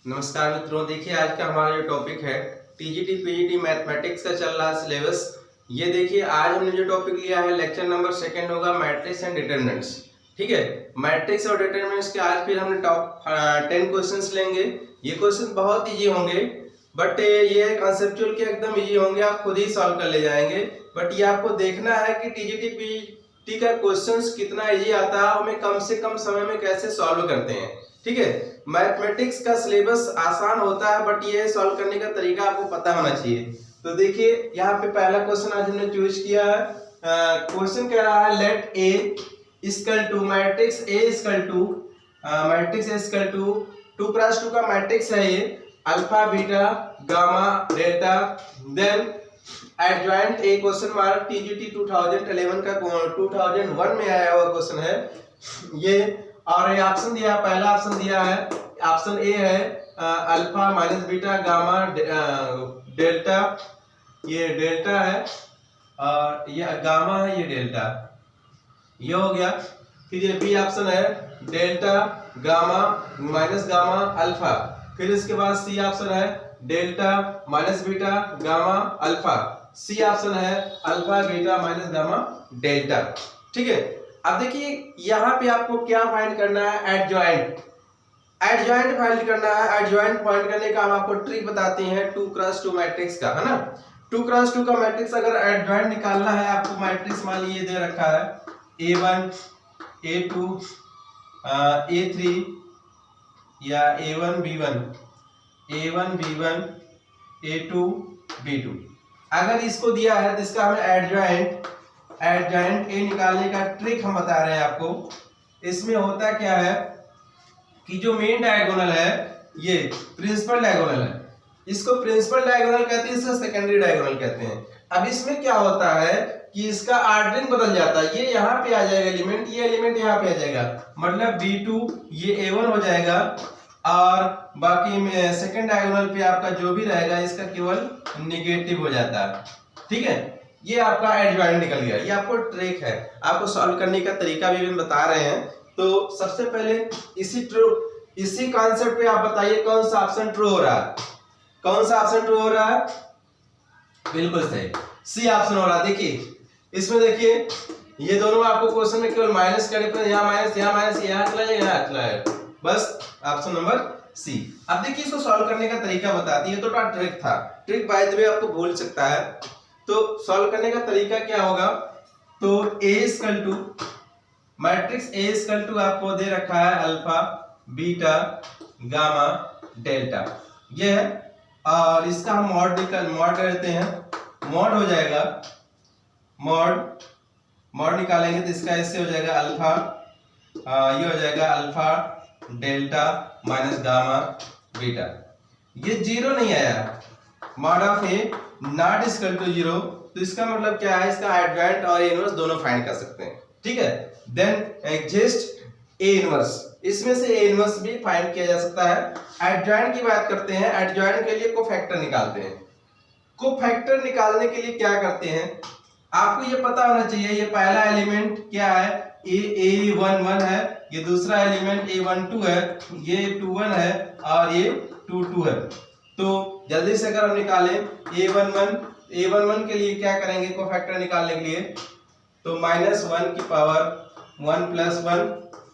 नमस्कार मित्रों, देखिए आज का हमारा जो टॉपिक है टीजीटी पीजीटी मैथमेटिक्स का चल रहा सिलेबस। ये देखिए आज हमने जो टॉपिक लिया है लेक्चर नंबर 2 होगा मैट्रिक्स एंड डिटरमिनेंट्स। ठीक है, मैट्रिक्स और डिटरमिनेंट्स के आज फिर हमने टॉप 10 क्वेश्चंस लेंगे। ये क्वेश्चन बहुत इजी होंगे, बट ये कंसेप्चुअल के एकदम इजी होंगे, आप खुद ही सॉल्व कर ले जाएंगे। बट ये आपको देखना है कि टीजीटी पीजीटी का क्वेश्चंस कितना इजी आता है, हमें कम से कम समय में कैसे सॉल्व करते हैं। ठीक है, मैथमेटिक्स का सिलेबस आसान होता है, बट ये सॉल्व करने का तरीका आपको पता होना चाहिए। तो देखिए यहाँ पे पहला क्वेश्चन आज हमने चूज किया है। क्वेश्चन कह रहा है let A equal to matrix A equal to matrix A equal to 2x2 का मैट्रिक्स है ये, alpha beta gamma delta, then adjoint A question mark TGT 2011 का 2001 में आया हुआ क्वेश्चन है ये। और ये ऑप्शन दिया, पहला ऑप्शन दिया है, ऑप्शन ए है alpha minus beta gamma delta, ये डेल्टा है और ये गामा है, ये डेल्टा, ये हो गया। फिर ये बी ऑप्शन है delta gamma minus gamma alpha. फिर इसके बाद सी ऑप्शन है delta minus beta gamma alpha. C option है alpha beta minus gamma delta. ठीक है, अब देखिए यहाँ पे आपको क्या फाइंड करना है, एडजॉइंट फाइंड करना है। एडजॉइंट फाइंड करने का हम आपको ट्रिक बताते हैं 2x2 मैट्रिक्स का, है ना। 2x2 का मैट्रिक्स अगर एडजॉइंट निकालना है आपको, मैट्रिक्स मान लीजिए दे रखा है A1 A2 A3 या A1 B1 A2 B2, अगर इसको दिया है तो इसका हमें एडजॉइंट ए निकालने का ट्रिक हम बता रहे हैं आपको। इसमें होता क्या है कि जो मेन डायगोनल है ये प्रिंसिपल डायगोनल है, इसको प्रिंसिपल डायगोनल कहते हैं, इसको सेकेंडरी डायगोनल कहते हैं। अब इसमें क्या होता है कि इसका ऑर्डरिंग बदल जाता है, ये यहाँ पे आ जाएगा एलिमेंट, ये एलिमेंट यहाँ पे आ जाएगा, मतलब B2 ये A1 हो जाएगा और बाकी में सेकेंड डायगोनल पे आपका जो भी रहेगा इसका केवल निगेटिव हो जाता है। ठीक है, ये आपका एडजॉइंट निकल गया। ये आपको ट्रिक है, आपको सॉल्व करने का तरीका भी हम बता रहे हैं। तो सबसे पहले इसी कॉन्सेप्ट पे आप बताइए कौन सा ऑप्शन ट्रू हो रहा है, कौन सा ऑप्शन ट्रू हो रहा है, बिल्कुल सही सी ऑप्शन हो रहा है। देखिए इसमें देखिए ये दोनों आपको क्वेश्चन में केवल माइनस का डिफरेंस, यहाँ माइनस यहाँ चला जाएगा, यहाँ चला जाएगा, बस ऑप्शन नंबर सी। अब देखिए इसको सॉल्व करने का तरीका बताती है, तो ट्रिक था, ट्रिक बाय द वे आपको भूल सकता है। तो सॉल्व करने का तरीका क्या होगा, तो A equal to matrix A equal to आपको दे रखा है अल्फा बीटा गामा डेल्टा, ये है। और इसका हम मॉड करते हैं, मॉड हो जाएगा, मॉड निकालेंगे तो इसका इससे हो जाएगा अल्फा, ये हो जाएगा alpha delta minus gamma beta. ये जीरो नहीं आया, mod of A not equal to 0, तो इसका मतलब क्या है, इसका एडजॉइंट और ए इनवर्स दोनों फाइंड कर सकते हैं। ठीक है, देन एग्जिस्ट ए इनवर्स, इसमें से ए इनवर्स भी फाइंड किया जा सकता है। एडजॉइंट की बात करते हैं, एडजॉइंट के लिए कोफैक्टर निकालते हैं। कोफैक्टर निकालने के लिए क्या करते हैं, आपको ये पता होना चाहिए, ये पहला एलिमेंट क्या है, A11 है, ये दूसरा एलिमेंट A12 है, ये 21 है और ये 22 है। तो जल्दी से अगर हम निकालें A11 के लिए क्या करेंगे कोफैक्टर निकालने के लिए, तो -1 की पावर 1 + 1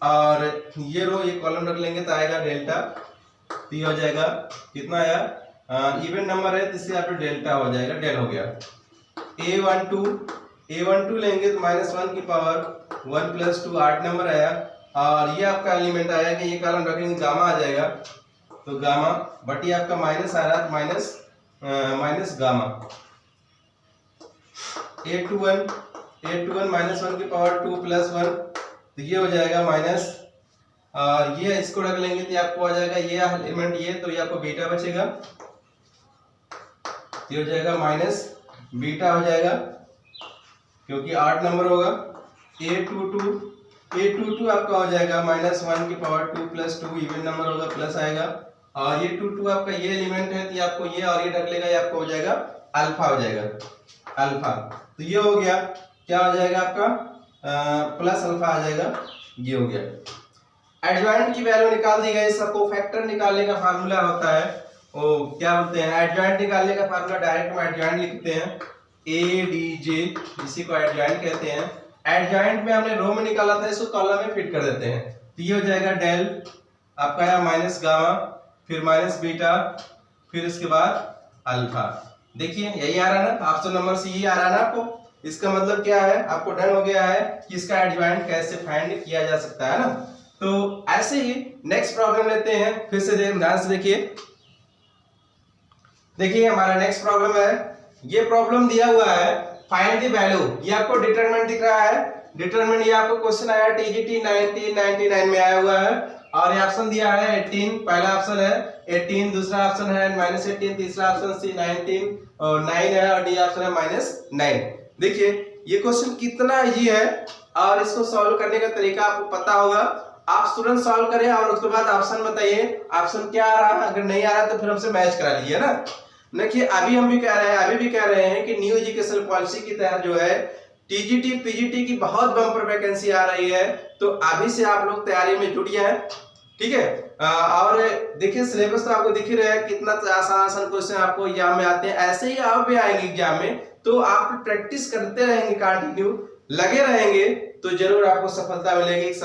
और ये रो ये कॉलम रख लेंगे तो आएगा डेल्टा, तो ये हो जाएगा कितना आया, इवन नंबर है तो इससे आप डेल्टा हो जाएगा, डेल हो गया। A12 लेंगे तो -1 की पावर 1 + 2 8 नंबर आया और ये आपका एलिमेंट आया कि ये कॉलम रखेंगे गामा आ जाएगा, तो गामा, बट ये आपका माइनस आ रहा है, माइनस गामा। A21 -1 की पावर 2 + 1, तो ये हो जाएगा माइनस, और ये इसको रख लेंगे तो आपको आ जाएगा ये एलिमेंट, ये तो ये आपको बीटा बचेगा, ये हो जाएगा माइनस बीटा हो जाएगा क्योंकि 8 नंबर होगा। A22 आपका हो जाएगा -1 की पावर 2 + 2, इवन नंबर होगा, प्लस आएगा, और ये 22 आपका ये एलिमेंट है तो आपको ये और ये रख लेगा, ये आपको हो जाएगा अल्फा हो जाएगा, अल्फा। तो ये हो गया, क्या हो जाएगा आपका प्लस अल्फा आ जाएगा, ये हो गया। एडजॉइंट की वैल्यू निकाल दी गई, सबको फैक्टर निकालने का फार्मूला होता है वो क्या बोलते हैं, एडजॉइंट निकालने का फार्मूला डायरेक्ट हम एडजॉइंट लिखते हैं, ए डी जे, इसी को एडजॉइंट कहते हैं। एडजॉइंट में हमने रो में निकाला था, इसको कॉलम में फिट कर देते हैं, तो ये हो जाएगा डेल आपका है माइनस गामा, फिर माइनस बीटा, फिर इसके बाद अल्फा। देखिए यही आ रहा है ना, ऑप्शन नंबर सी यही आ रहा है ना आपको। इसका मतलब क्या है, आपको डन हो गया है कि इसका एडजॉइंट कैसे फाइंड किया जा सकता है ना। तो ऐसे ही नेक्स्ट प्रॉब्लम लेते हैं, फिर से ध्यान से देखिए। देखिए हमारा नेक्स्ट प्रॉब्लम है, ये प्रॉब्लम दिया हुआ है फाइंड द वैल्यू, ये आपको डिटरमिनेंट दिख रहा है, डिटरमिनेंट ये आपको क्वेश्चन आया टीजीटी 1999 में आया हुआ है, और ये ऑप्शन दिया है 18, पहला ऑप्शन है 18, दूसरा ऑप्शन है -18, तीसरा ऑप्शन सी 19 और 9 है, और डी ऑप्शन है -9। देखिए ये क्वेश्चन कितना इजी है, और इसको सॉल्व करने का तरीका आपको पता होगा। आप तुरंत सॉल्व करें और उसके बाद ऑप्शन बताइए, ऑप्शन क्या आ रहा है, अगर नहीं आ रहा तो फिर हमसे मैच करा लीजिए ना। देखिए अभी हम भी कह रहे हैं, अभी भी कह रहे हैं कि न्यू एजुकेशन पॉलिसी के तहत जो है टीजीटी पीजीटी की बहुत बम्पर वैकेंसी आ रही है, तो अभी से आप लोग तैयारी में जुट जाएं, ठीक है। और देखिए सिलेबस तो आपको दिख ही रहा है, कितना आसान क्वेश्चन आपको एग्जाम में आते हैं, ऐसे ही आप भी आएंगे एग्जाम में, तो आप प्रैक्टिस करते रहेंगे, कंटिन्यू लगे रहेंगे, तो जरूर आपको सफलता मिलेगी, एक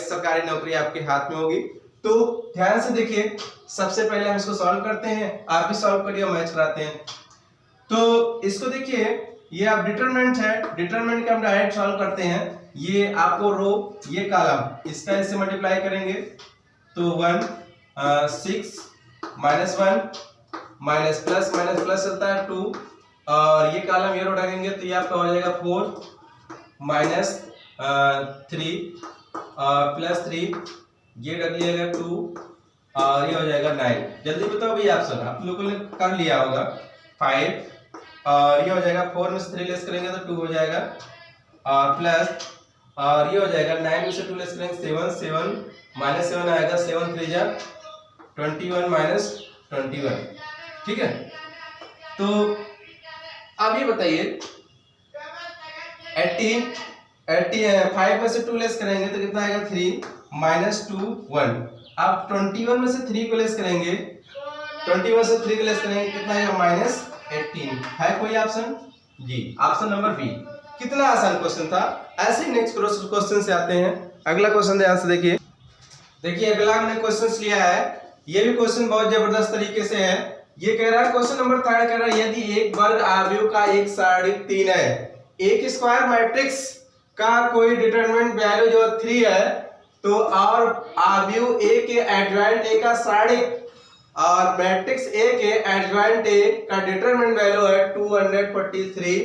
सरकारी नौकरी आपके हाथ में होगी। तो ध्यान से देखिए, सबसे पहले हम इसको सॉल्व करते हैं, आप भी सॉल्व करिए और मैच कराते हैं। तो इसको देखिए, ये आप डिटरमिनेंट है, डिटरमिनेंट का हम डायरेक्ट सॉल्व करते हैं। ये आपको रो, ये कॉलम, इसका इससे मल्टीप्लाई करेंगे तो 1 6 -1 माइनस प्लस चलता है 2, और ये कॉलम ये रो डालेंगे तो ये आपका हो जाएगा 4 -3 +3, ये रख लिएगा 2, और ये हो जाएगा 9। जल्दी बताओ भैया ऑप्शन, आप लोगों ने कर लिया होगा 5, और ये हो जाएगा 4 में से 3 लेस करेंगे तो 2 हो जाएगा, और प्लस, और ये हो जाएगा 9 में से 2 लेस करेंगे 7 -7 आएगा, 7 3 जा 21 -21, ठीक है। तो अब ये बताइए 18 5 में से 2 लेस करेंगे तो कितना आएगा 3 -2 1। अब 21 में से 3 को लेस करेंगे, 21 में से 3 को लेस करेंगे कितना आएगा -18। है कोई ऑप्शन? जी ऑप्शन नंबर बी। कितना आसान क्वेश्चन था। ऐसे ही नेक्स्ट क्वेश्चन से आते हैं। अगला क्वेश्चन ध्यान से देखिए। देखिए अगला हमने क्वेश्चन लिया है, ये भी क्वेश्चन बहुत जबरदस्त तरीके से है। ये कह रहा है, क्वेश्चन नंबर 3 कह रहा है यदि एक वर्ग आव्यूह का एक सारणिक 3 है, एक स्क्वायर मैट्रिक्स का कोई डिटरमिनेंट वैल्यू जो 3 है, तो और आव्यूह ए के एडजॉइंट ए का सारणिक और मैट्रिक्स ए के एडजॉइंट ए का डिटरमिनेंट वैल्यू है 243,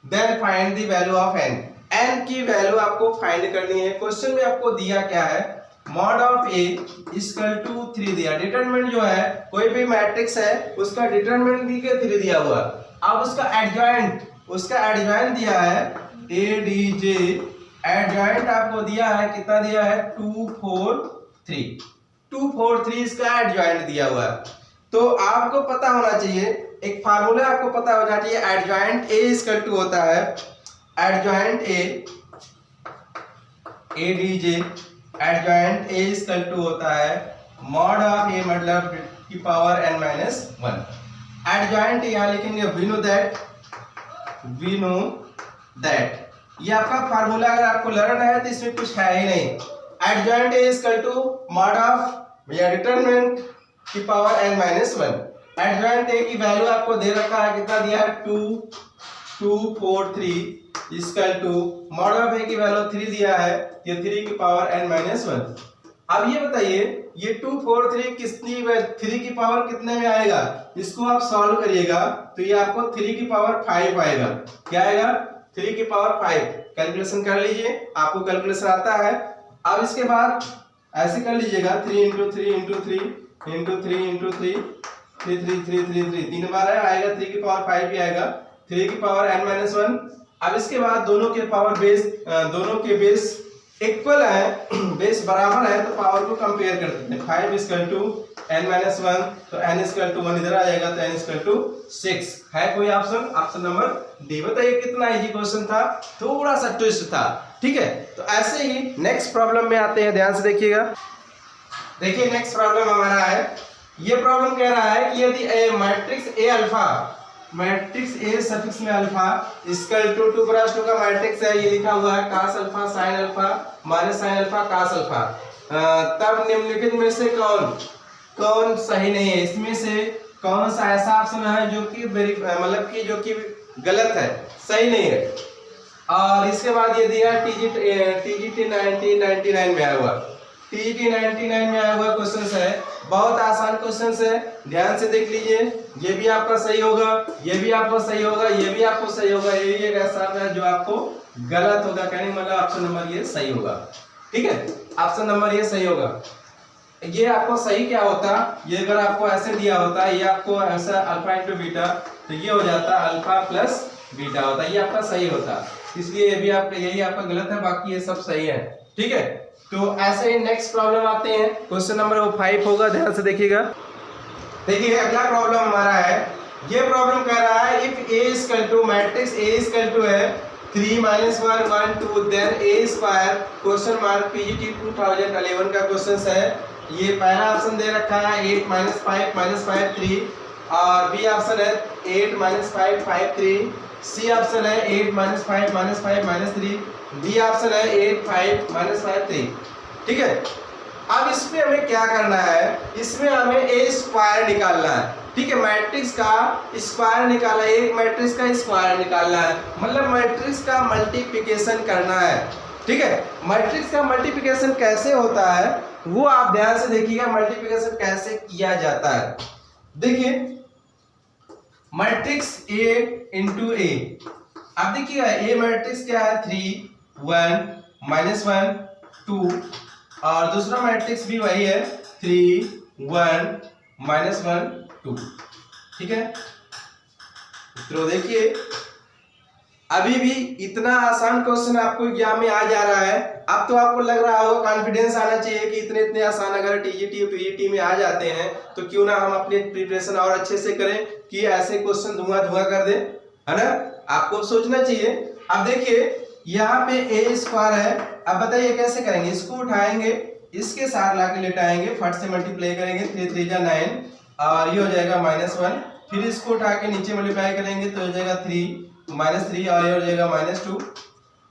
then find the value of n। n की वैल्यू आपको फाइंड करनी है। क्वेश्चन में आपको दिया क्या है, mod of a equal to 3 दिया। डिटरमिनेंट जो है, कोई भी मैट्रिक्स है उसका डिटरमिनेंट भी के 3 दिया हुआ। अब उसका एडजॉइंट दिया है a d j, एडजॉइंट आपको दिया है, कितना दिया है 243 इसका एडजॉइंट दिया हुआ है। तो आपको पता होना चाहिए, एक फार्मूला आपको पता होना चाहिए, एडजॉइंट a इक्वल टू होता है adjoint a d j, adjoint a equal to होता है मॉड ऑफ a मतलब की पावर n माइनस 1। एडजॉइंट यहाँ लिखेंगे वी नो दैट। ये आपका फार्मूला अगर आपको लर्न है तो इसमें कुछ है ही नहीं। Adjoint a equal to mod of या डिटरमिनेंट की power n minus 1। Adjoint a की वैल्यू आपको दे रखा है, कितना दिया है 243 equal to mod of a की वैल्यू 3 दिया है, ये 3 की पावर n माइनस 1। अब ये बताइए ये 243 कितनी 3 की पावर कितने में आएगा, इसको आप सॉल्व करिएगा तो ये आपको 3 की पावर 5 आएगा। क्या आएगा 3 की पावर 5। कैलकुलेशन कर लीजिए, आपको कैलकुलेशन आता है। अब इसके बाद ऐसे कर लीजिएगा 3 × 3 × 3 × 3 × 3 3 3 बार आएगा, 3 की पावर 5 भी आएगा, 3 की पावर n माइनस 1। अब इसके बाद दोनों के पावर बेस, दोनों के बेस इक्वल है, बेस बराबर है, तो पावर को कंपेयर कर देते हैं। 5 इक्वल टू n माइनस 1, तो n इक्वल टू 1 इधर आ जाएगा, तो n इक्वल टू 6 है। कोई ऑप्शन? Option number D. बताइए कितना इजी क्वेश्चन था, थोड़ा सा ट्विस्ट था, ठीक है। तो ऐसे ही नेक्स्ट प्रॉब्लम में आते हैं, ध्यान से देखिएगा। देखिए नेक्स्ट प्रॉब्लम हमारा है, ये प्रॉब्लम कह रहा है कि यदि matrix A alpha, matrix A suffix में अल्फा इक्वल टू 2x2 का मैट्रिक्स है, ये लिखा हुआ है cos alpha sin alpha minus sin alpha cos alpha, तब निम्नलिखित में से कौन सही नहीं है? इसमें से कौन सा ऐसा ऑप्शन है जो कि मतलब कि जो कि गलत है, सही नहीं है। और इसके बाद ये दिया TGT 1999 में आया हुआ, TGT 1999 में आया हुआ क्वेश्चन है, बहुत आसान क्वेश्चन है, ध्यान से देख लीजिए। ये भी आपका सही होगा, ये भी आपको सही होगा, ये भी आपको सही होगा, ये भी एक ऐसा है जो आपको गलत होगा, कहने मतलब ऑप्शन नंबर ये सही होगा, ठीक है। ऑप्शन नंबर ये सही होगा। ये आपको सही क्या होता, ये अगर आपको ऐसे दिया होता, ये आपको ऐसा अल्फा इंटू बीटा, तो ये हो जाता अल्फा प्लस बीटा होता, ये आपका सही होता। इसलिए ये भी आपका, यही आपका गलत है, बाकी ये सब सही है, ठीक है। तो ऐसे ही नेक्स्ट प्रॉब्लम आते हैं, क्वेश्चन नंबर 5 होगा, ध्यान से देखिएगा। देखिए अगला प्रॉब्लम हमारा है, ये प्रॉब्लम कह रहा है if a equal to matrix a equal to है 3 -1 1 2 देन a square question mark PGT 2011 का क्वेश्चन है। ये पहला ऑप्शन दे रखा है 8 - 5 - 5 3, और बी ऑप्शन है 8 - 5 5 3, सी ऑप्शन है 8 - 5 - 5 -3, डी ऑप्शन है 8 5 - 5 3, ठीक है। अब इसमें हमें क्या करना है, इसमें हमें ए स्क्वायर निकालना है, ठीक है। मैट्रिक्स का स्क्वायर निकालना है, एक मैट्रिक्स का स्क्वायर निकालना है, मतलब मैट्रिक्स का मल्टीप्लिकेशन करना है, ठीक है। मैट्रिक्स का मल्टीप्लिकेशन कैसे होता है वो आप ध्यान से देखिएगा, मल्टीप्लिकेशन कैसे किया जाता है। देखिए मैट्रिक्स A इंटू ए, आप देखिएगा ए मैट्रिक्स क्या है 3 1 -1 2, और दूसरा मैट्रिक्स भी वही है 3 1 -1 2, ठीक है। तो देखिए अभी भी इतना आसान क्वेश्चन आपको एग्जाम में आ जा रहा है, अब तो आपको लग रहा होगा, कॉन्फिडेंस आना चाहिए कि इतने आसान अगर TGT और PGT में आ जाते हैं तो क्यों ना हम अपनी प्रिपरेशन और अच्छे से करें कि ऐसे क्वेश्चन धुआं कर दें, है ना। आपको सोचना चाहिए। अब देखिए यहाँ पे ए स्क्वायर है, अब बताइए कैसे करेंगे, इसको उठाएंगे, इसके साथ लाके लेटाएंगे, फट से मल्टीप्लाई करेंगे, 3 3 9, और ये हो जाएगा -1, फिर इसको उठा के नीचे मल्टीप्लाई करेंगे तो हो जाएगा 3 -3, और ये हो जाएगा -2।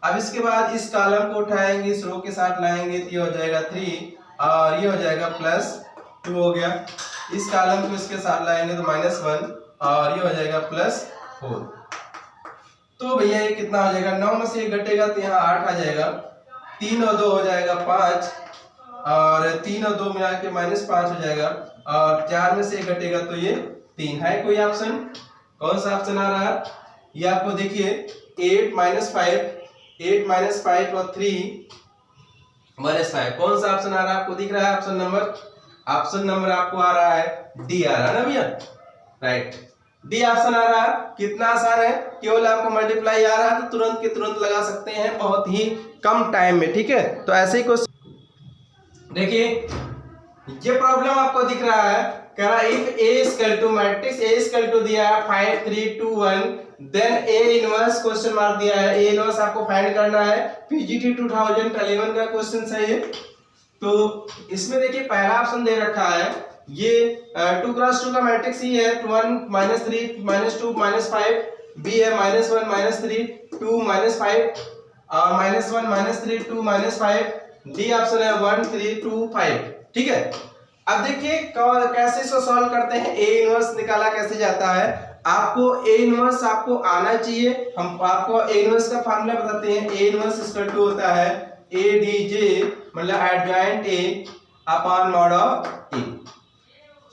अब इसके बाद इस कॉलम को उठाएंगे, इस रो के साथ लाएंगे तो ये हो जाएगा 3, और ये हो जाएगा +2 हो गया। इस कॉलम को इसके साथ लाएंगे तो -1, और ये हो जाएगा +4। तो भैया ये कितना हो जाएगा, 9 में से 1 घटेगा तो यहाँ 8 आ जाएगा, 3 और 2 हो जाएगा 5, और 3 और 2 मिला के -5 हो जाएगा, और 4 में से 1 घटेगा तो ये 3 है। कोई ऑप्शन, कौन सा ऑप्शन आ रहा है, ये आपको देखिए 8 - 5 और 3 -5, कौन सा ऑप्शन आ रहा है आपको दिख रहा है? ऑप्शन नंबर आपको आ रहा है डी आ रहा है ना भैया, राइट, डी ऑप्शन आ रहा है। कितना आसान है, केवल आपको मल्टीप्लाई आ रहा है तो तुरंत के तुरंत लगा सकते हैं, बहुत ही कम टाइम में, ठीक है। तो ऐसे ही क्वेश्चन देखिए, ये प्रॉब्लम आपको दिख रहा है, कह रहा है if A equal to matrix A equal to दिया है 5 3 2 1 देन A इनवर्स क्वेश्चन मार्क दिया है, A इनवर्स आपको फाइंड करना है, PGT 2011 का क्वेश्चन है ये। तो इसमें देखिए पहला ऑप्शन दे रखा है, ये 2x2 का मैट्रिक्स ही है, 1 -3 -2 -5, B है -1 -3 2 -5, और -1 -3 2 -5, डी ऑप्शन है 1 3 2 5, ठीक है। अब देखिए कैसे इसको सॉल्व करते हैं, ए इनवर्स निकाला कैसे जाता है, आपको ए इनवर्स आपको आना चाहिए। हम आपको ए इनवर्स का फार्मूला बताते हैं, ए इनवर्स इक्वल टू होता है ADJ मतलब adjoint A upon mod of A,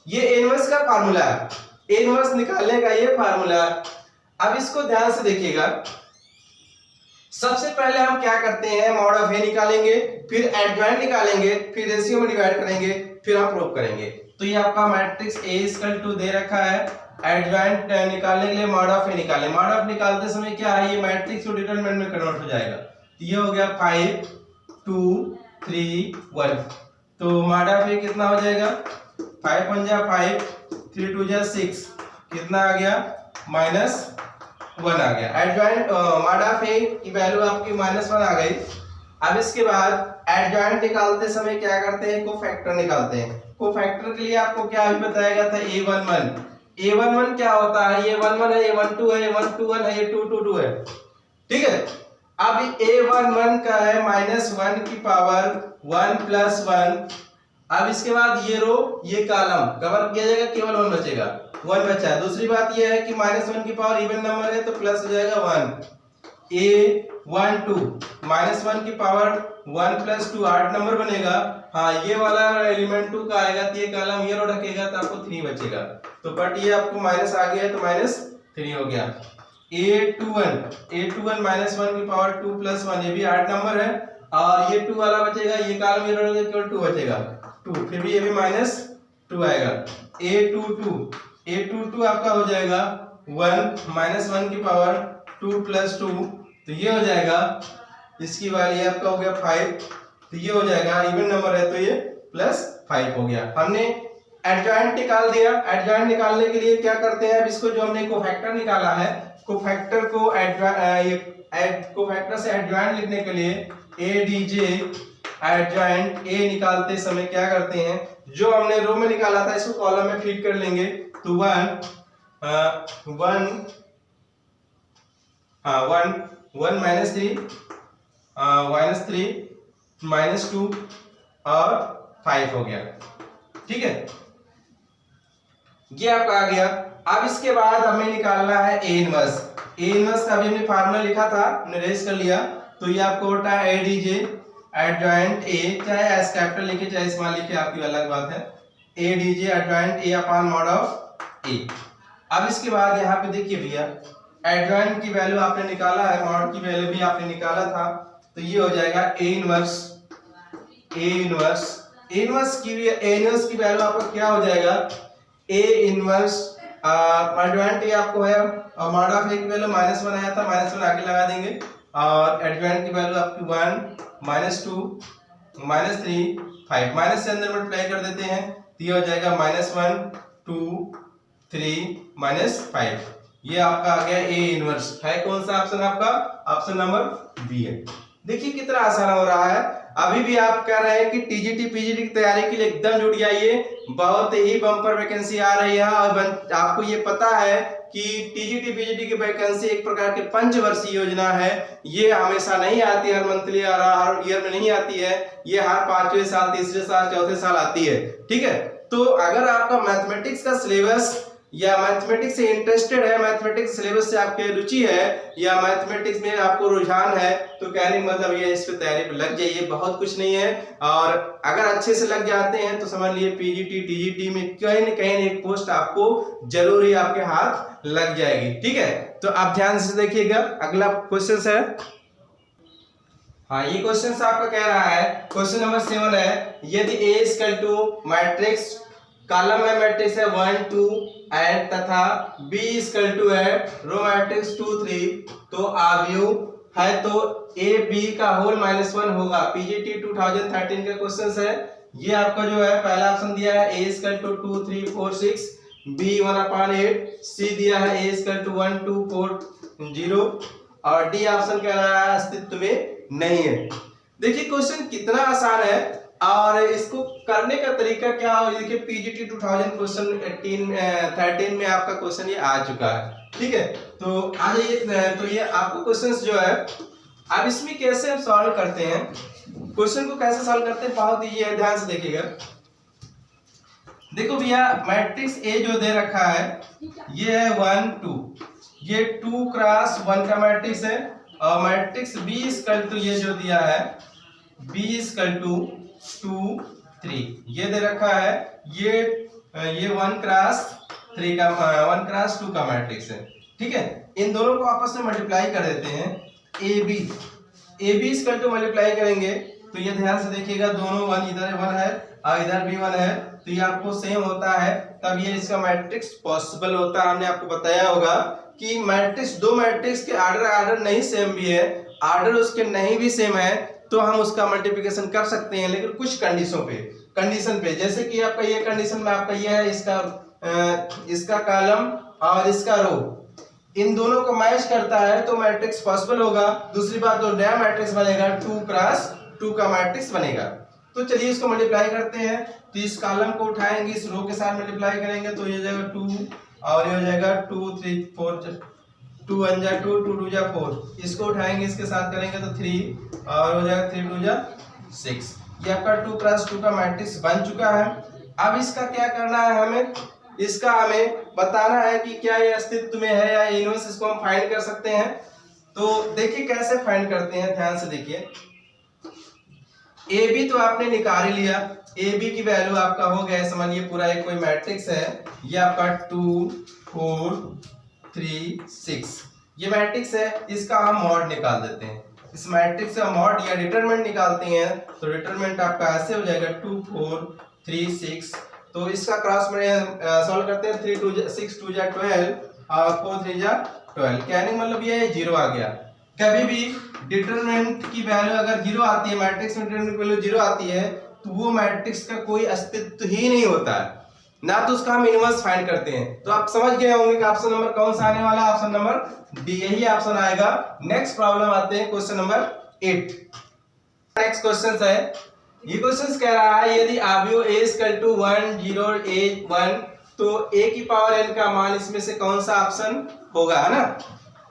ये ए इनवर्स का फार्मूला है, ए इनवर्स निकालने का ये फार्मूला। अब इसको ध्यान से देखिएगा, सबसे पहले हम क्या करते हैं, मॉड ऑफ ए निकालेंगे, फिर एडजॉइंट निकालेंगे, फिर रेशियो में डिवाइड करेंगे, फिर हम प्रूव करेंगे। तो ये आपका मैट्रिक्स ए इक्वल टू दे रखा है, एडजॉइंट निकालने के लिए मॉड ऑफ ए निकालें। मॉड ऑफ निकालते समय क्या है, ये मैट्रिक्स को डिटरमिनेंट में कन्वर्ट हो जाएगा, तो ये हो गया 5, 2 3 1। तो माड ऑफ ए कितना हो जाएगा, 5 1 जा 5, 3 2 जा 6, कितना आ गया -1 आ गया। एडजॉइंट माड ऑफ ए की वैल्यू आपकी -1 आ गई। अब इसके बाद एडजॉइंट निकालते समय क्या करते हैं, कोफैक्टर निकालते हैं। कोफैक्टर के लिए आपको क्या अभी बताया गया था, a11। a11 क्या होता है, ये 11 है, ये 12 है, ये 121 है, ये 222 है, ठीक है। अब a11 का है -1 की पावर 1 + 1। अब इसके बाद ये रो ये कॉलम कवर किया जाएगा, केवल 1 बचेगा, 1 बचा है। दूसरी बात ये है कि -1 की पावर इवन नंबर है तो प्लस हो जाएगा 1। a12 -1 की पावर 1 + 2 8 नंबर बनेगा। हाँ, ये वाला एलिमेंट 2 का आएगा तो ये कॉलम ये रो रखेगा तो आपको 3 बचेगा। तो बट ये आपको माइनस आ गया है तो -3 हो गया। a21 -1 की पावर 2 + 1, ये भी 8 नंबर है और ये 2 वाला बचेगा, ये कॉलम ये रो केवल 2 बचेगा, 2, फिर भी ये भी -2 आएगा। a22 आपका हो जाएगा 1 -1 की पावर 2 + 2, तो ये हो जाएगा, इसकी वैल्यू आपका हो गया 5, तो ये हो जाएगा इवन नंबर है तो ये +5 हो गया। हमने एडजॉइंट निकाल दिया। एडजॉइंट निकालने के लिए क्या करते हैं, अब इसको जो हमने कोफैक्टर निकाला है, कोफैक्टर को कोफैक्टर से एडजॉइंट लिखने के लिए ADJ एडजॉइंट ए निकालते समय क्या करते हैं, जो हमने रो में निकाला था इसको कॉलम में फीड कर लेंगे। तो 1 -3 -2 और 5 हो गया, ठीक है, ये आपका आ गया। अब इसके बाद हमें निकालना है A इनवर्स। A इनवर्स का भी हमने फार्मूला लिखा था, हमने रेस कर लिया। तो ये आपको होता है ADJ एडजॉइंट A, चाहे एस कैपिटल लिखे चाहे स्मॉल लिखे आपकी अलग बात है, ADJ adjoint A upon mod of A। अब इसके बाद यहाँ पे देखिए भैया, एडजॉइंट की वैल्यू आपने निकाला है, मॉड की वैल्यू भी आपने निकाला था, तो ये हो जाएगा A इनवर्स की वैल्यू आपका क्या हो जाएगा, A इनवर्स एडजॉइंट A आपको है और मॉड ऑफ A की वैल्यू -1 आया था, -1 आगे लगा देंगे और एडजॉइंट की वैल्यू आपकी 1 -2 -3 5, माइनस से अंदर मल्टीप्लाई कर देते हैं तो ये हो जाएगा -1 2 3 -5। ये आपका आ गया A इनवर्स है। कौन सा ऑप्शन आपका, ऑप्शन नंबर बी है। देखिए कितना आसान हो रहा है। अभी भी आप कह रहे हैं कि टीजीटी पीजीटी की तैयारी के लिए एकदम जुट जाइए, बहुत ही बम्पर वैकेंसी आ रही है। और आपको ये पता है कि टीजीटी पीजीटी की वैकेंसी एक प्रकार की पंचवर्षीय योजना है। ये हमेशा नहीं आती, हर मंथली और हर ईयर में नहीं आती है, ये हर 5वें साल, तीसरे साल, चौथे साल आती है, ठीक है। तो अगर आपका मैथमेटिक्स का सिलेबस या मैथमेटिक्स से इंटरेस्टेड है, मैथमेटिक्स सिलेबस से आपके रुचि है या मैथमेटिक्स में आपको रुझान है, तो कहने का मतलब ये इस पे तैयारी पे लग जाइए, बहुत कुछ नहीं है। और अगर अच्छे से लग जाते हैं तो समझ लिए पीजीटी टीजीटी में कहीं न कहीं एक पोस्ट आपको जरूर ही आपके हाथ लग जाएगी, ठीक है। तो आप ध्यान से देखिएगा। अगला क्वेश्चन है, हाँ ये क्वेश्चन आपका कह रहा है, क्वेश्चन नंबर 7 है, यदि A = मैट्रिक्स कॉलम में मैट्रिक्स है 1 2 एंड तथा B = है रो मैट्रिक्स 2 3, तो आव्यूह है तो A B का होल -1 होगा। पीजीटी 2013 का क्वेश्चन है। ये आपका जो है पहला ऑप्शन दिया है A = 2 3 4 6, B 1/8, C दिया है A = 1 2 4 0 और D ऑप्शन कह रहा है अस्तित्व में नहीं है। देखिए क्वेश्चन कितना आसान है और इसको करने का तरीका क्या हो। देखिए पीजीटी 2013 में आपका क्वेश्चन ये आ चुका है, ठीक है। तो आ जाइए, तो ये आपको क्वेश्चंस जो है अब इसमें कैसे हम सॉल्व करते हैं, क्वेश्चन को कैसे सॉल्व करते हैं, बहुत इजी है, ध्यान से देखिएगा। देखो भैया मैट्रिक्स ए जो दे रखा है ये है 1 2, ये 2 × 1 का मैट्रिक्स है और मैट्रिक्स बी = ये जो दिया है B = 2 3, ये दे रखा है, ये 1 × 3 का 1 × 2 का मैट्रिक्स है, ठीक है। इन दोनों को आपस में मल्टीप्लाई कर देते हैं। AB = मल्टीप्लाई करेंगे तो ये ध्यान से देखिएगा, दोनों 1 इधर 1 है और इधर भी 1 है, तो ये आपको सेम होता है, तब ये इसका मैट्रिक्स पॉसिबल होता है। हमने आपको बताया होगा कि मैट्रिक्स, दो मैट्रिक्स के आर्डर नहीं सेम भी है, आर्डर उसके नहीं भी सेम है तो हम उसका मल्टीप्लिकेशन कर सकते हैं, लेकिन कुछ कंडीशन पे जैसे कि आपका ये कंडीशन में आपका ये है, इसका कॉलम और इसका रो इन दोनों को मैच करता है तो मैट्रिक्स पॉसिबल होगा। दूसरी बात तो नया मैट्रिक्स बनेगा 2 क्रॉस 2 का मैट्रिक्स बनेगा। तो चलिए इसको मल्टीप्लाई करते हैं। तो इस कॉलम को उठाएंगे, इस रो के साथ मल्टीप्लाई करेंगे तो ये हो जाएगा 2 और ये हो जाएगा 2 3 4 2 1 जा 2 2 2 जा 4। इसको उठाएंगे, इसके साथ करेंगे तो 3 और हो जाएगा 3 2 जा 6। ये आपका 2 क्रॉस 2 का मैट्रिक्स बन चुका है। अब इसका क्या करना है, हमें इसका बताना है कि क्या ये अस्तित्व में है या इनवर्स, इसको हम फाइंड कर सकते हैं। तो देखिए कैसे फाइंड करते हैं, ध्यान से देखिए। ए बी तो आपने निकाल ही लिया, ए बी की वैल्यू आपका हो गया, समझिए पूरा एक कोई मैट्रिक्स है, ये आपका 2 4 3 6 ये मैट्रिक्स है। इसका हम मॉड निकाल देते हैं। इस मैट्रिक्स का मॉड या डिटरमिनेंट निकालते हैं तो डिटरमिनेंट आपका ऐसे हो जाएगा 2 4 3 6। तो इसका क्रॉस में सॉल्व करते हैं, 3 2 6 2 जा 12 और 4 3 जा 12। कहने का मतलब ये 0 आ गया। कभी भी डिटरमिनेंट की वैल्यू अगर 0 आती है, मैट्रिक्स में डिटरमिनेंट की वैल्यू 0 आती है तो वो मैट्रिक्स का कोई अस्तित्व ही नहीं होता है, ना तो उसका हम इनवर्स फाइंड करते हैं। तो आप समझ गए होंगे कि ऑप्शन नंबर कौन सा आने वाला है, ऑप्शन नंबर डी यही ऑप्शन आएगा। नेक्स्ट प्रॉब्लम आते हैं क्वेश्चन नंबर 8। नेक्स्ट क्वेश्चन है, ये क्वेश्चन कह रहा है यदि अवयव a = 1 0 8 1 तो a की पावर n का मान इसमें से कौन सा ऑप्शन होगा, है ना।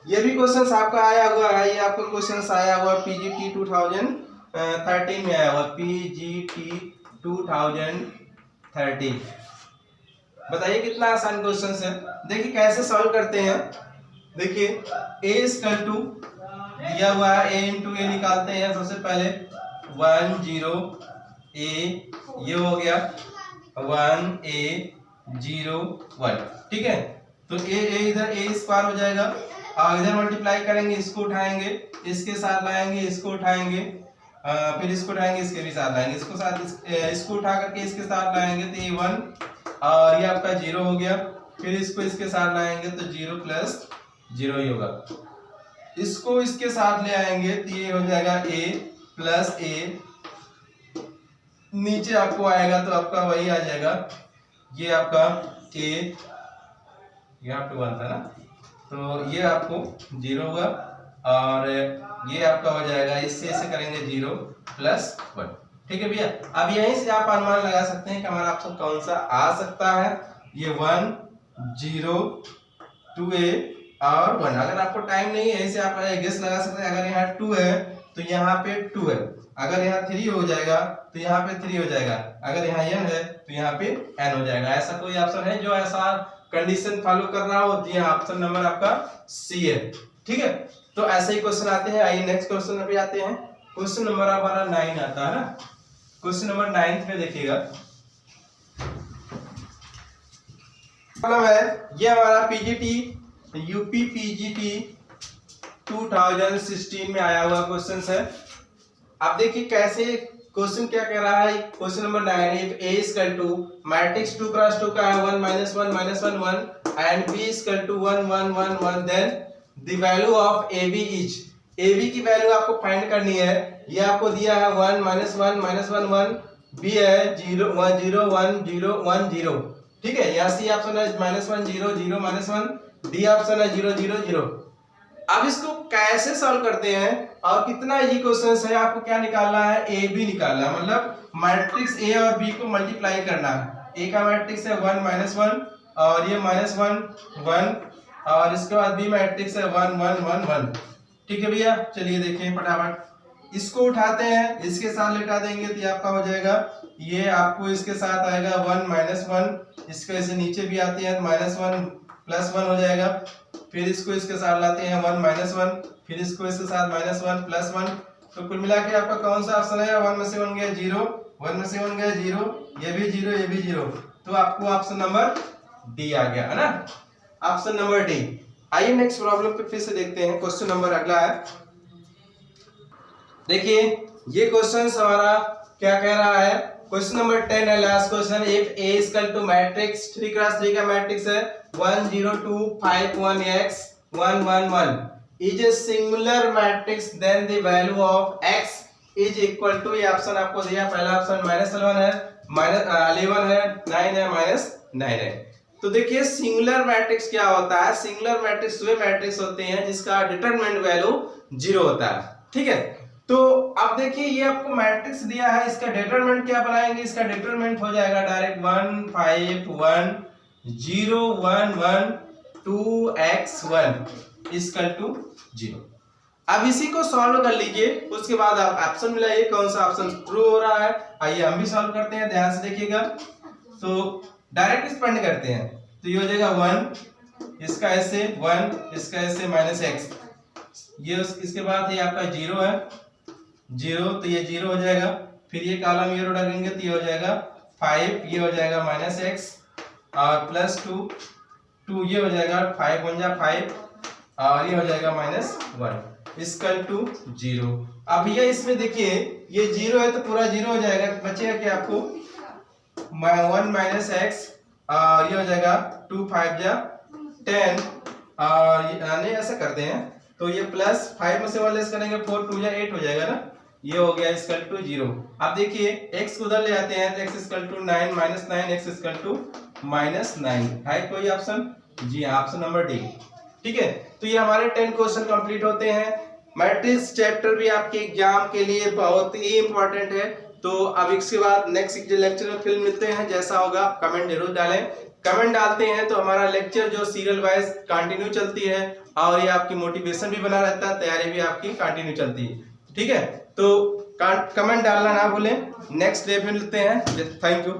ये भी क्वेश्चन आपका आया हुआ है, ये आपका क्वेश्चन आया हुआ पीजीटी 2013 में आया हुआ, पीजीटी 2013। बताइए कितना आसान क्वेश्चन है। देखिए कैसे सॉल्व करते हैं। देखिए a = दिया हुआ है, a × a निकालते हैं। सबसे पहले 1 0 a, ये हो गया 1 a 0 1, ठीक है। तो a इधर a² हो जाएगा और इधर मल्टीप्लाई करेंगे, इसको उठाएंगे, इसके साथ लाएंगे, इसको उठाएंगे, फिर इसको उठाएंगे, इसके भी साथ लाएंगे, इसको उठा करके इसके साथ लाएंगे तो ये 1 और ये आपका 0 हो गया। फिर इसको इसके साथ लाएंगे तो 0 + 0 ही होगा। इसको इसके साथ ले आएंगे तो ये हो जाएगा a + a, नीचे आपको आएगा तो आपका वही आ जाएगा, ये आपका a, यहाँ पे 1 था ना, तो ये आपको 0 होगा और ये आपका हो जाएगा, इससे ऐसे करेंगे 0 + 1, ठीक है भैया। अब यहीं से आप अनुमान लगा सकते हैं कि हमारा ऑप्शन कौन सा आ सकता है। ये 1 0 2a और 1। अगर आपको टाइम नहीं है ऐसे आप गेस लगा सकते हैं। अगर यहाँ 2 है तो यहाँ पे 2 है, अगर यहाँ 3 हो जाएगा तो यहाँ पे 3 हो जाएगा, अगर यहाँ n है तो यहाँ पे n हो जाएगा। ऐसा कोई ऑप्शन है जो ऐसा कंडीशन फॉलो कर रहा हो? जी हाँ, ऑप्शन नंबर आपका सी है, ठीक है। तो ऐसे ही क्वेश्चन आते हैं। आइए नेक्स्ट क्वेश्चन पे आते हैं। क्वेश्चन नंबर हमारा 9 आता है ना। क्वेश्चन नंबर 9 में देखिएगा, प्रॉब्लम है ये हमारा पीजीटी यूपी पीजीटी 2016 में आया हुआ क्वेश्चन है। आप देखिए कैसे क्वेश्चन क्या कह रहा है। Question number 9, if a = matrix 2 × 2 का है 1 - 1 -1 1 एंड b = 1 1 1 1 देन the value of ab is. ab की वैल्यू आपको फाइंड करनी है। ये आपको दिया है 1 - 1 -1 1, b है 0 1 0 1 0 1 0, ठीक है। यहाँ सी ऑप्शन है -1 0 0 -1, डी ऑप्शन है 0 0 0। अब इसको कैसे सॉल्व करते हैं और कितना इजी क्वेश्चन है। आपको क्या निकालना है, ए बी निकालना है, मतलब मैट्रिक्स ए और बी को मल्टीप्लाई करना है। ए का मैट्रिक्स है 1 - 1 और ये -1 1 और इसके बाद बी मैट्रिक्स है 1 1 1 1, ठीक है भैया। चलिए देखें फटाफट, इसको उठाते हैं, इसके साथ लेटा देंगे तो ये आपका हो जाएगा, ये आपको इसके साथ आएगा 1 - 1, इसके ऐसे नीचे भी आते हैं -1 + 1 हो जाएगा। फिर इसको इसके साथ लाते हैं 1 - 1, फिर इसको इसके साथ -1 + 1। तो कुल मिला के आपका कौन सा ऑप्शन है, 1 में से 1 गया 0, 1 में से 1 गया 0, ये भी 0, ये भी 0, तो आपको ऑप्शन नंबर डी आ गया, है ना, ऑप्शन नंबर डी। आइए नेक्स्ट प्रॉब्लम पे फिर से देखते हैं। क्वेश्चन नंबर अगला है, देखिए ये क्वेश्चन हमारा क्या कह रहा है। क्वेश्चन नंबर 10 है last question. If a = matrix 3 × 3 का मैट्रिक्स है 1 0 2 5 1 x 1 1 1 is a singular matrix, then the value of x is equal to, ये ऑप्शन आपको दिया पहला ऑप्शन -11 है, -11 है, 9 है, -9 है। तो देखिए सिंगुलर मैट्रिक्स क्या होता है, सिंगुलर मैट्रिक्स वे मैट्रिक्स होते हैं जिसका डिटरमिनेंट वैल्यू 0 होता है, ठीक है। तो अब देखिए ये आपको मैट्रिक्स दिया है, इसका डिटरमिनेंट क्या बनाएंगे, इसका डिटरमिनेंट हो जाएगा डायरेक्ट 1 5 1 0 1 1 2 x1 इक्वल टू 0। अब इसी को सॉल्व कर लीजिए, उसके बाद आप ऑप्शन मिलाइए कौन सा ऑप्शन ट्रू हो रहा है। आइए हम भी सॉल्व करते हैं, ध्यान से देखिएगा। तो डायरेक्ट एक्सपेंड करते हैं, तो ये हो जाएगा 1, इसका ऐसे 1, इसका ऐसे -x, ये इसके बाद ये आपका 0 है, 0 तो ये 0 हो जाएगा, फिर ये कॉलम ये रखेंगे तो ये हो जाएगा 5, ये हो जाएगा -x और +2 2 ये हो जाएगा 5 1 जा 5 और ये हो जाएगा -1 इक्वल टू 0। अब भैया इसमें देखिए ये 0 है तो पूरा 0 हो जाएगा, बचेगा क्या आपको 1 -x और ये हो जाएगा 2 5 जा 10 और नहीं ऐसा करते हैं तो ये +5 में से 1 लेस करेंगे 4 2 जा 8 हो जाएगा ना, ये हो गया इक्वल टू 0। अब देखिए x को उधर ले आते हैं तो x equal to 9 -9 x equal to -9 है कोई ऑप्शन, जी ऑप्शन नंबर डी, ठीक है। तो ये हमारे 10 क्वेश्चन कंप्लीट होते हैं। मैट्रिक्स चैप्टर भी आपके एग्जाम के लिए बहुत ही इंपॉर्टेंट है। तो अब इसके बाद नेक्स्ट लेक्चर में फिर मिलते हैं, जैसा होगा कमेंट जरूर डालें। कमेंट डालते हैं तो हमारा लेक्चर जो सीरियल वाइज कंटिन्यू चलती है और ये आपकी मोटिवेशन भी बना रहता है, तैयारी भी आपकी कंटिन्यू चलती है, ठीक है। तो कमेंट डालना ना भूलें। नेक्स्ट डे पे मिलते हैं, थैंक यू।